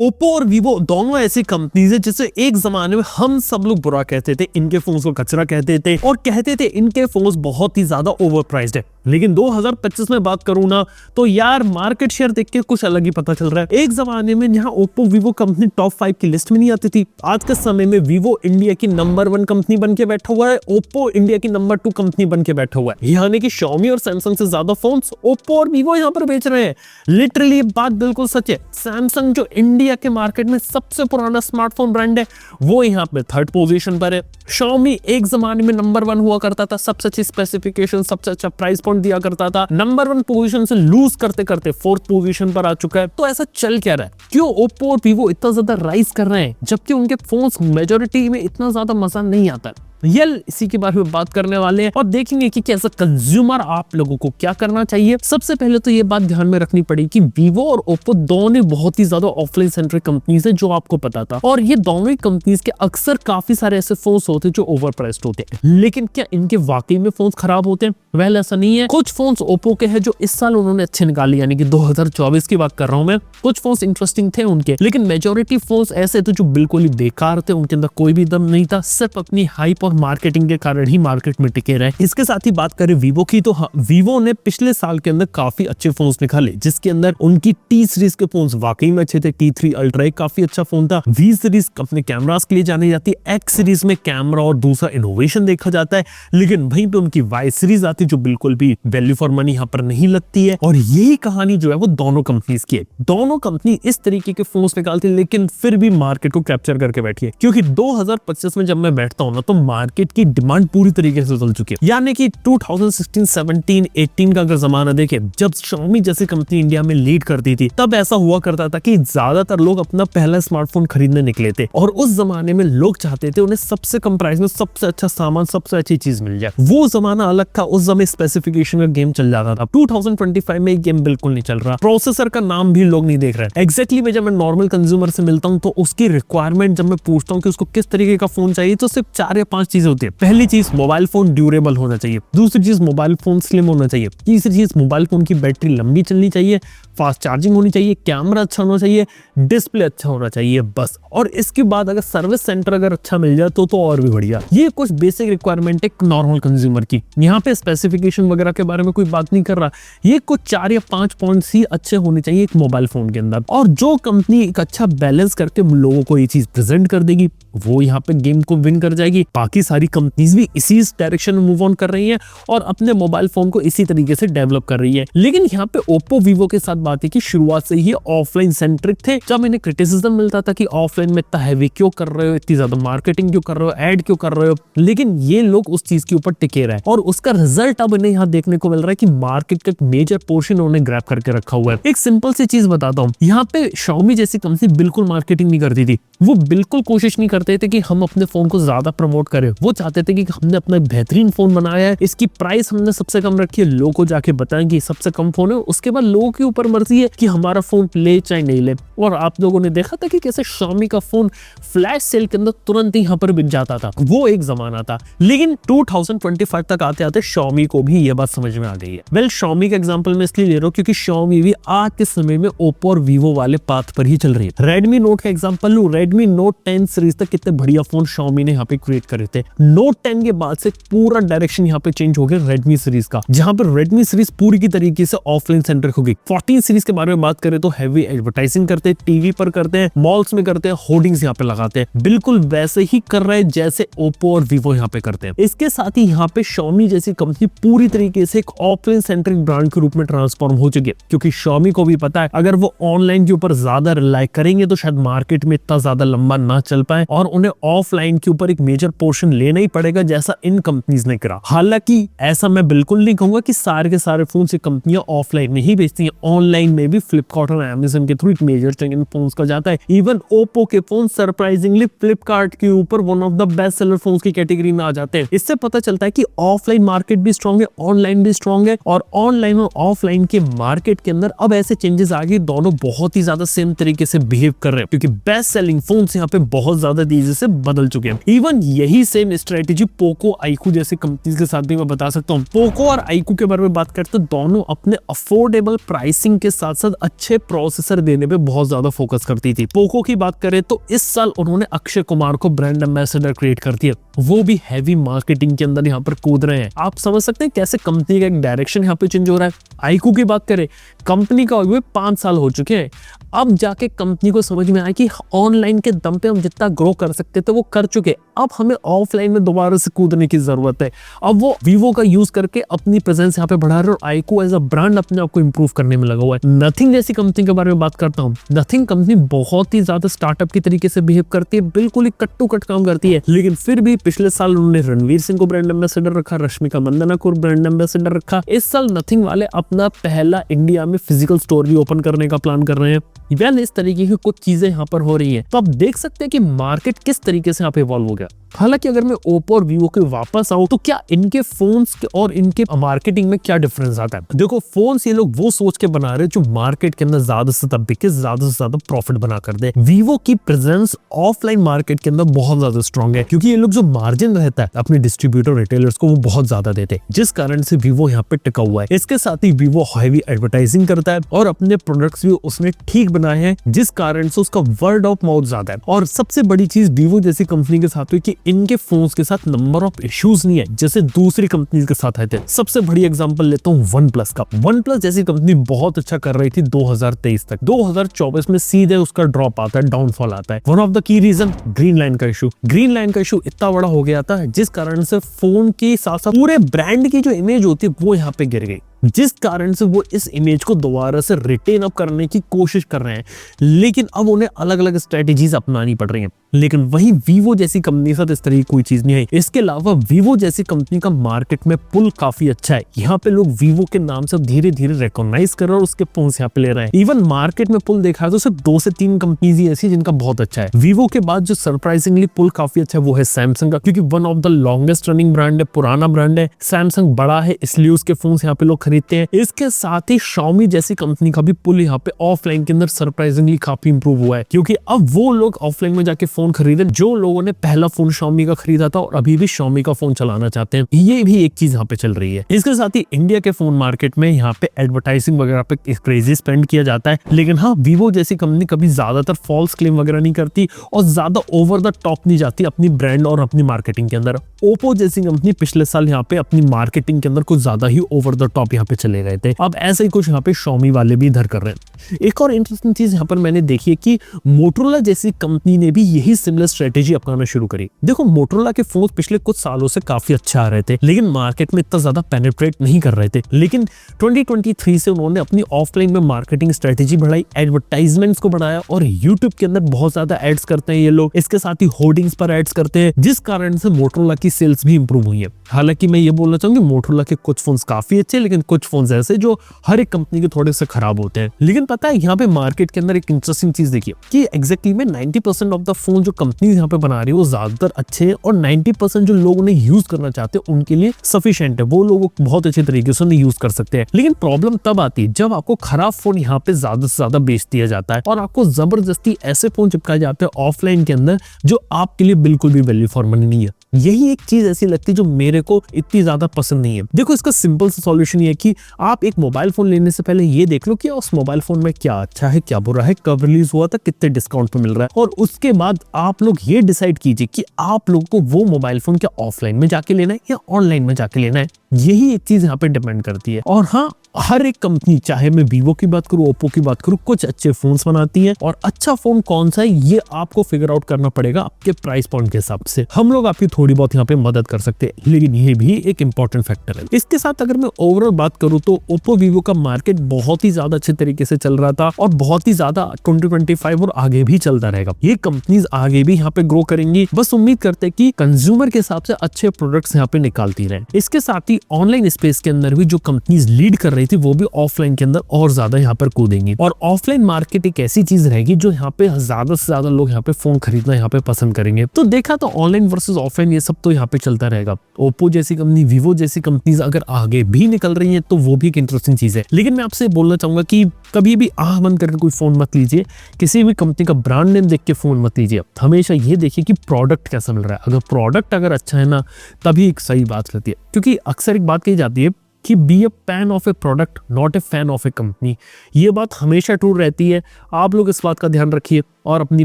Oppo और Vivo दोनों ऐसी कंपनीज है जिसे एक जमाने में हम सब लोग बुरा कहते थे, इनके फोन्स को कचरा कहते थे और कहते थे इनके फोन्स बहुत ही ज्यादा ओवर प्राइस्ड है। लेकिन 2025 में बात करूं ना तो यार मार्केट शेयर देख के कुछ अलग ही पता चल रहा है। एक जमाने में जहां ओप्पो वीवो कंपनी टॉप 5 की लिस्ट में नहीं आती थी, आज के समय में वीवो इंडिया की नंबर 1 कंपनी बन के बैठा हुआ है, ओप्पो इंडिया की नंबर 2 कंपनी बन के बैठा हुआ है। यानी कि Xiaomi और सैमसंग से ज्यादा फोन्स ओप्पो और वीवो यहाँ पर बेच रहे हैं। लिटरली बात बिल्कुल सच है। सैमसंग जो इंडिया के मार्केट में सबसे पुराना स्मार्टफोन ब्रांड है वो यहाँ पे 3rd पोजीशन पर है। Xiaomi एक जमाने में नंबर 1 हुआ करता था, सबसे अच्छी स्पेसिफिकेशन, सबसे अच्छा प्राइस पॉइंट दिया करता था, नंबर 1 पोजीशन से लूज करते करते 4th पोजीशन पर आ चुका है। तो ऐसा चल क्या रहा है? क्यों ओप्पो और वीवो इतना ज्यादा राइज कर रहे हैं जबकि उनके फोन्स मेजॉरिटी में इतना ज्यादा मजा नहीं आता? ये इसी के बारे में बात करने वाले हैं और देखेंगे कि कैसे कंज्यूमर आप लोगों को क्या करना चाहिए। सबसे पहले तो ये बात ध्यान में रखनी पड़ेगी कि वीवो और ओप्पो दोनों बहुत ही ज्यादा ऑफलाइन सेंट्रिक कंपनीज है, जो आपको पता था। और ये दोनों ही कंपनीज के अक्सर काफी सारे ऐसे फोन्स होते हैं जो ओवर प्राइस्ड होते हैं। लेकिन क्या इनके वाकई में फोन्स खराब होते हैं? वेल ऐसा नहीं है। कुछ फोन्स ओप्पो के हैं जो इस साल उन्होंने अच्छे निकाले, यानी कि 2024 की बात कर रहा हूं मैं। कुछ फोन्स इंटरेस्टिंग थे उनके, लेकिन मेजोरिटी फोन्स ऐसे थे जो बिल्कुल ही बेकार थे, उनके अंदर कोई भी दम नहीं था, सिर्फ अपनी हाइप और मार्केटिंग के कारण ही मार्केट में टिके रहे। इसके साथ ही बात करें वीवो की तो वीवो ने पिछले साल के अंदर काफी अच्छे फोन्स निकाले, जिसके अंदर उनकी टी सीरीज के फोन्स वाकई में अच्छे थे। T3 अल्ट्रा एक काफी अच्छा फोन था। V सीरीज अपने कैमरास के लिए जानी जाती है, X सीरीज में कैमरा और दूसरा इनोवेशन देखा जाता है, लेकिन वहीं पे उनकी Y सीरीज आती है जो बिल्कुल भी वैल्यू फॉर मनी यहाँ पर नहीं लगती है। और यही कहानी जो है वो दोनों कंपनीज की है। दोनों कंपनी इस तरीके के फोन्स निकालती है लेकिन फिर भी मार्केट को कैप्चर करके बैठी है, क्योंकि 2025 में जब मैं बैठता हूँ ना तो मार्केट की डिमांड पूरी तरीके से बदल चुकी है। यानी कि 2016, 17, 18 का अगर जमाना देखें, जब Xiaomi जैसी कंपनी इंडिया में लीड करती थी, तब ऐसा हुआ करता था कि ज्यादातर लोग अपना पहला स्मार्टफोन खरीदने निकले थे और उस जमाने में लोग चाहते थे उन्हें सबसे कम प्राइस में सबसे अच्छा सामान, सबसे अच्छी चीज मिल जाए। वो जमाना अलग था, उस समय स्पेसिफिकेशन का गेम चल जाता था। 2025 में गेम बिल्कुल नहीं चल रहा, प्रोसेसर का नाम भी लोग नहीं देख रहे। एग्जैक्टली मैं जब मैं नॉर्मल कंज्यूमर से मिलता हूँ तो उसकी रिक्वायरमेंट जब मैं पूछता हूँ कि उसको किस तरीके का फोन चाहिए, तो सिर्फ 4 या 5 चीजें होती है। पहली चीज, मोबाइल फोन ड्यूरेबल होना चाहिए। दूसरी चीज, मोबाइल फोन स्लिम होना चाहिए। तीसरी चीज, मोबाइल फोन की बैटरी लंबी चलनी चाहिए, फास्ट चार्जिंग होनी चाहिए, कैमरा अच्छा होना चाहिए, डिस्प्ले अच्छा होना चाहिए, बस। और इसके बाद अगर सर्विस सेंटर अगर अच्छा मिल जाए तो और भी बढ़िया। ये कुछ बेसिक रिक्वायरमेंट है नॉर्मल कंज्यूमर की। यहाँ पे स्पेसिफिकेशन वगैरह के बारे में कोई बात नहीं कर रहा। ये कुछ 4 या 5 पॉइंट्स ही अच्छे होने चाहिए एक मोबाइल फोन के अंदर। और जो कंपनी एक अच्छा बैलेंस करके लोगों को ये चीज प्रेजेंट कर देगी, वो यहाँ पे गेम को विन कर जाएगी। बाकी सारी कंपनीज भी इसी डायरेक्शन में मूव ऑन कर रही है और अपने मोबाइल फोन को इसी तरीके से डेवलप कर रही है। लेकिन यहाँ पे ओप्पो वीवो के साथ बात है कि शुरुआत से ही ऑफलाइन सेंट्रिक थे। जब इन्हें क्रिटिसिज्म मिलता था कि ऑफलाइन में इतना हैवी क्यों कर रहे हो, इतनी ज्यादा मार्केटिंग क्यों कर रहे हो, एड क्यों कर रहे हो, लेकिन ये लोग उस चीज के ऊपर टिके रहे और उसका रिजल्ट अब इन्हें यहाँ देखने को मिल रहा है कि मार्केट का एक मेजर पोर्शन उन्हें ग्रैब करके रखा हुआ है। एक सिंपल सी चीज बताता हूँ, यहाँ पे Xiaomi जैसी कंपनी बिल्कुल मार्केटिंग नहीं करती थी। वो बिल्कुल कोशिश नहीं करते थे कि हम अपने फोन को ज्यादा प्रमोट करें। वो चाहते थे कि हमने अपना बेहतरीन फोन बनाया है, इसकी प्राइस हमने सबसे कम रखी है, लोगों को जाके बताएं कि सबसे कम फोन है। उसके बाद लोगों के ऊपर मर्जी है कि हमारा फोन ले चाहे नहीं ले। और आप लोगों ने देखा था कि कैसे Xiaomi का फोन फ्लैश सेल के अंदर तुरंत ही यहाँ पर बिक जाता था। वो एक जमाना था। लेकिन 2025 तक आते आते Xiaomi को भी ये बात समझ में आ गई है। वेल Xiaomi का एग्जांपल मैं इसलिए ले रहा हूँ क्योंकि Xiaomi भी आज के समय में Oppo और Vivo वाले पाथ पर ही चल रही है। Redmi Note का एग्जांपल लूं, Redmi Note 10 सीरीज तक कितने बढ़िया फोन Xiaomi ने यहाँ पे क्रिएट करे थे। Note 10 के बाद से पूरा डायरेक्शन यहाँ पे चेंज हो गया Redmi सीरीज का, जहां पर Redmi सीरीज पूरी की तरीके से ऑफलाइन सेंट्रिक होगी। 14 सीरीज के बारे में बात करें तो हैवी एडवर्टाइजिंग करते हैं, टीवी पर करते हैं, मॉल्स में करते हैं, होर्डिंग्स यहाँ पे लगाते हैं। बिल्कुल वैसे ही कर रहे हैं जैसे Oppo और Vivo यहाँ पे करते हैं। इसके साथ ही यहाँ पे Xiaomi जैसी कंपनी पूरी तरीके से एक ऑफलाइन सेंट्रिक ब्रांड के रूप में ट्रांसफॉर्म हो चुकी है, क्योंकि Xiaomi को भी पता है अगर वो ऑनलाइन के ऊपर ज्यादा रिलाई करेंगे तो शायद मार्केट में इतना ज्यादा लंबा ना चल पाए और उन्हें ऑफलाइन के ऊपर एक मेजर पोर्शन लेना ही पड़ेगा, जैसा इन कंपनीज ने करा। हालांकि ऐसा मैं बिल्कुल नहीं कहूंगा कि सारे के सारे फोन से कंपनियां ऑफलाइन में ही बेचती हैं। ऑनलाइन में भी फ्लिपकार्ट और Amazon के थ्रू एक मेजर चंग इन फोन्स का जाता है। इवन Oppo के फोन सरप्राइजिंगली फ्लिपकार्ट के ऊपर one of the best seller phones की कैटेगरी में आ जाते हैं। इससे पता चलता है कि ऑफलाइन मार्केट भी स्ट्रांग है, ऑनलाइन भी स्ट्रांग है और ऑनलाइन और ऑफलाइन के मार्केट के अंदर अब ऐसे चेंजेस आ गए, दोनों बहुत ही ज्यादा सेम तरीके से बिहेव कर रहे हैं, क्योंकि बेस्ट सेलिंग फोन्स यहाँ पे बहुत ज्यादा तेजी से बदल चुके हैं। इवन यही सेम स्ट्रेटेजी पोको, iQOO जैसे कंपनीज के साथ भी मैं बता सकता हूँ। पोको और iQOO के बारे में बात करते हैं, दोनों अपने अफोर्डेबल प्राइसिंग के साथ साथ अच्छे प्रोसेसर देने पे बहुत ज्यादा फोकस करती थी। पोको की बात करें तो इस साल उन्होंने अक्षय कुमार को ब्रांड एम्बेसडर क्रिएट कर दिया, वो भी हैवी मार्केटिंग के अंदर यहाँ पर कूद रहे हैं। आप समझ सकते हैं कैसे कंपनी का एक डायरेक्शन यहाँ पे चेंज हो रहा है। आईक्यू की बात करें, कंपनी का हुए 5 साल हो चुके हैं, अब जाके कंपनी को समझ में आया कि ऑनलाइन के दम पे हम जितना ग्रो कर सकते थे वो कर चुके, अब हमें ऑफलाइन में दोबारा से कूदने की जरूरत है। अब वो वीवो का यूज करके अपनी प्रेजेंस यहाँ पे बढ़ा रहे और आईक्यू एज अ ब्रांड अपने आप को इंप्रूव करने में लगा हुआ है। नथिंग जैसी कंपनी के बारे में बात करता हूँ। नथिंग कंपनी बहुत ही ज्यादा स्टार्टअप की तरीके से बिहेव करती है, बिल्कुल ही कट टू कट काम करती है, लेकिन फिर भी पिछले साल उन्होंने रणवीर सिंह को ब्रांड एम्बेसडर रखा, रश्मिका मंदाना को ब्रांड एम्बेसडर रखा। इस साल नथिंग वाले अपना पहला इंडिया में फिजिकल स्टोर भी ओपन करने का प्लान कर रहे हैं। वेल, इस तरीके की कुछ चीजें यहाँ पर हो रही हैं, तो आप देख सकते हैं कि मार्केट किस तरीके से यहाँ पे इवॉल्व हो गया। हालांकि अगर मैं ओप्पो और वीवो के वापस आऊं तो क्या इनके फोन्स और इनके मार्केटिंग में क्या डिफरेंस आता है। देखो, फोन्स ये लोग वो सोच के बना रहे हैं जो मार्केट के अंदर ज्यादा से ज्यादा बिके, ज्यादा से ज्यादा प्रॉफिट बना कर दे। वीवो की प्रेजेंस ऑफलाइन मार्केट के अंदर बहुत ज्यादा स्ट्रॉन्ग है, क्योंकि ये लोग जो मार्जिन रहता है अपने डिस्ट्रीब्यूटर रिटेलर्स को वो बहुत ज्यादा देते हैं, जिस कारण से वीवो यहाँ पे टिका हुआ है। इसके साथ ही वीवो हैवी एडवर्टाइजिंग करता है और अपने प्रोडक्ट्स भी उसने ठीक बनाए हैं, जिस कारण से उसका वर्ड ऑफ माउथ ज्यादा है। और सबसे बड़ी चीज वीवो जैसी कंपनी के साथ हुई कि इनके फोन्स के साथ नंबर ऑफ इश्यूज नहीं है जैसे दूसरी कंपनीज के साथ आए थे। सबसे बड़ी एग्जांपल लेता हूं वन प्लस का। वन प्लस जैसी कंपनी बहुत अच्छा कर रही थी 2023 तक। 2024 में सीधे उसका ड्रॉप आता है, डाउनफॉल आता है। One of the key reason green line का इशू। ग्रीन लाइन का इशू इतना बड़ा हो गया था जिस कारण से फोन के साथ साथ पूरे ब्रांड की जो इमेज होती है वो यहाँ पे गिर गई, जिस कारण से वो इस इमेज को दोबारा से रिटेन अप करने की कोशिश कर रहे हैं, लेकिन अब उन्हें अलग अलग स्ट्रेटेजीज अपनानी पड़ रही हैं। लेकिन वहीं वीवो जैसी कंपनी के साथ इस तरह की कोई चीज नहीं है। इसके अलावा वीवो जैसी कंपनी का मार्केट में पुल काफी अच्छा है। यहाँ पे लोग वीवो के नाम से धीरे धीरे रिकॉग्नाइज कर रहे हैं और उसके फोन्स यहाँ पे ले रहे हैं। इवन मार्केट में पुल देखा है तो सिर्फ 2 से 3 कंपनीज ही ऐसी जिनका बहुत अच्छा है। वीवो के बाद जो सरप्राइजिंगली पुल काफी अच्छा है वो है सैमसंग का, क्योंकि one of the longest running brand है, पुराना ब्रांड है। सैमसंग बड़ा है इसलिए उसके फोन्स यहाँ पे लोग खरीदते हैं। इसके साथ ही Xiaomi जैसी कंपनी का भी पुल यहाँ पे ऑफलाइन के अंदर सरप्राइजिंगली काफी इंप्रूव हुआ है, क्योंकि अब वो लोग ऑफलाइन में जाके फोन खरीदे जो लोगों ने पहला फोन Xiaomi का खरीदा था और अभी भी Xiaomi का फोन चलाना चाहते हैं। ये भी एक चीज यहाँ पे चल रही है। इसके साथ ही इंडिया के फोन मार्केट में यहाँ पे एडवर्टाइजिंग वगैरह पे क्रेजी स्पेंड किया जाता है, लेकिन हाँ, वीवो जैसी कंपनी कभी ज्यादातर फॉल्स क्लेम वगैरह नहीं करती और ज्यादा ओवर द टॉप नहीं जाती अपनी ब्रांड और अपनी मार्केटिंग के अंदर। ओप्पो जैसी कंपनी पिछले साल यहाँ पे अपनी मार्केटिंग के अंदर कुछ ज्यादा ही ओवर द टॉप यहाँ पे चले गए थे। अब ऐसा ही कुछ यहाँ पे Xiaomi वाले भी इधर कर रहे हैं। एक और इंटरेस्टिंग चीज यहाँ पर मैंने देखी है कि मोटोरोला जैसी कंपनी ने भी यही सिमिलर स्ट्रेटेजी अपनाना शुरू करी। देखो, मोटोरोला के फोन पिछले कुछ सालों से काफी अच्छा आ रहे थे, लेकिन मार्केट में इतना ज्यादा पेनिट्रेट नहीं कर रहे थे। लेकिन 2023 से उन्होंने अपनी ऑफलाइन में मार्केटिंग स्ट्रेटेजी बढ़ाई, एडवर्टाइजमेंट्स को बढ़ाया और यूट्यूब के अंदर बहुत ज्यादा एड्स करते हैं ये लोग। इसके साथ ही होर्डिंग्स पर एड्स करते हैं, जिस कारण से मोटोरोला की सेल्स भी इंप्रूव हुई है। हालांकि मैं ये बोलना चाहूंगी मोटोरोला के कुछ फोन्स काफी अच्छे, लेकिन कुछ फोन्स ऐसे जो हर एक कंपनी के थोड़े से खराब होते हैं। लेकिन पता है यहाँ पे मार्केट के अंदर एक इंटरेस्टिंग चीज देखिए कि एग्जैक्टली में 90% ऑफ द फोन जो कंपनी यहाँ पे बना रही है वो ज्यादातर अच्छे हैं और 90% जो लोग उन्हें यूज करना चाहते हैं उनके लिए सफिशिएंट है, वो लोग बहुत अच्छे तरीके से उन्हें यूज कर सकते हैं। लेकिन प्रॉब्लम तब आती है जब आपको खराब फोन यहाँ पे ज्यादा से ज्यादा बेच दिया जाता है और आपको जबरदस्ती ऐसे फोन चिपकाए जाते हैं ऑफलाइन के अंदर जो आपके लिए बिल्कुल भी वैल्यू फॉर मनी नहीं है। यही एक चीज ऐसी लगती है जो मेरे को इतनी ज्यादा पसंद नहीं है। देखो, इसका सिंपल सा सॉल्यूशन ये है कि आप एक मोबाइल फोन लेने से पहले ये देख लो कि उस मोबाइल फोन में क्या अच्छा है, क्या बुरा है, कब रिलीज हुआ था, कितने डिस्काउंट पे मिल रहा है, और उसके बाद आप लोग ये डिसाइड कीजिए कि आप लोग को वो मोबाइल फोन क्या ऑफलाइन में जाके लेना है या ऑनलाइन में जाके लेना है। यही एक चीज यहाँ पे डिपेंड करती है। और हाँ, हर एक कंपनी, चाहे मैं वीवो की बात करूं, ओप्पो की बात करूं, कुछ अच्छे फोन्स बनाती है और अच्छा फोन कौन सा है ये आपको फिगर आउट करना पड़ेगा आपके प्राइस पॉइंट के हिसाब से। हम लोग आपकी थोड़ी बहुत यहाँ पे मदद कर सकते हैं, लेकिन ये भी एक इंपॉर्टेंट फैक्टर है। इसके साथ अगर मैं ओवरऑल बात करूं तो ओप्पो वीवो का मार्केट बहुत ही ज्यादा अच्छे तरीके से चल रहा था और बहुत ही ज्यादा 2025 और आगे भी चलता रहेगा। ये कंपनीज आगे भी यहाँ पे ग्रो करेंगी, बस उम्मीद करते हैं कि कंज्यूमर के हिसाब से अच्छे प्रोडक्ट्स यहाँ पे निकालती रहे। इसके साथ ही ऑनलाइन स्पेस के अंदर भी जो कंपनीज लीड कर रही थी वो भी ऑफलाइन के अंदर और ज्यादा यहाँ पर कूदेंगी और ऑफलाइन मार्केट एक ऐसी चीज रहेगी जो यहाँ पे ज्यादा से ज्यादा लोग यहाँ पे फोन खरीदना यहाँ पे पसंद करेंगे। तो देखा तो ऑनलाइन वर्सेस ऑफलाइन ये सब तो यहाँ पे चलता रहेगा। ओप्पो जैसी कंपनी, वीवो जैसी कंपनीज अगर आगे भी निकल रही है तो वो भी एक इंटरेस्टिंग चीज है। लेकिन मैं आपसे बोलना चाहूंगा कि कभी भी आंख बंद करके कोई फोन मत लीजिए, किसी भी कंपनी का ब्रांड नेम देख के फोन मत लीजिए। हमेशा ये देखिए कि प्रोडक्ट कैसा मिल रहा है। अगर प्रोडक्ट अगर अच्छा है ना, तभी एक सही बात रहती है, क्योंकि अक्सर एक बात कही जाती है कि be a fan of A product not a fan of A company. ये बात हमेशा ट्रू रहती है। आप लोग इस बात का ध्यान रखिए और अपनी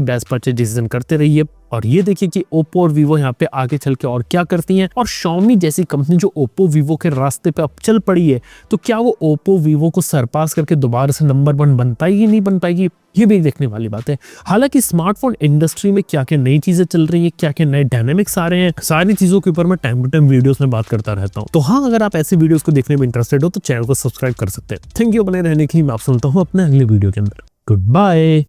बेस्ट परचेज डिसीजन करते रहिए। और ये देखिए कि ओप्पो और वीवो यहाँ पे आगे चल के और क्या करती हैं, और Xiaomi जैसी कंपनी जो ओप्पो वीवो के रास्ते पे अब चल पड़ी है, तो क्या वो ओप्पो वीवो को सरपास करके दोबारा से नंबर 1 बन पाएगी, नहीं बन पाएगी, ये भी देखने वाली बात है। हालांकि स्मार्टफोन इंडस्ट्री में क्या क्या नई चीजें चल रही है, क्या क्या नए डायनेमिक्स आ रहे हैं, सारी चीजों के ऊपर मैं टाइम टू टाइम वीडियोस में बात करता रहता हूँ। तो हाँ, अगर आप ऐसी वीडियोस को देखने में इंटरेस्टेड हो तो चैनल को सब्सक्राइब कर सकते हैं। थैंक यू बने रहने की। मैं आप सुनता हूँ अपने अगले वीडियो के अंदर। Good bye.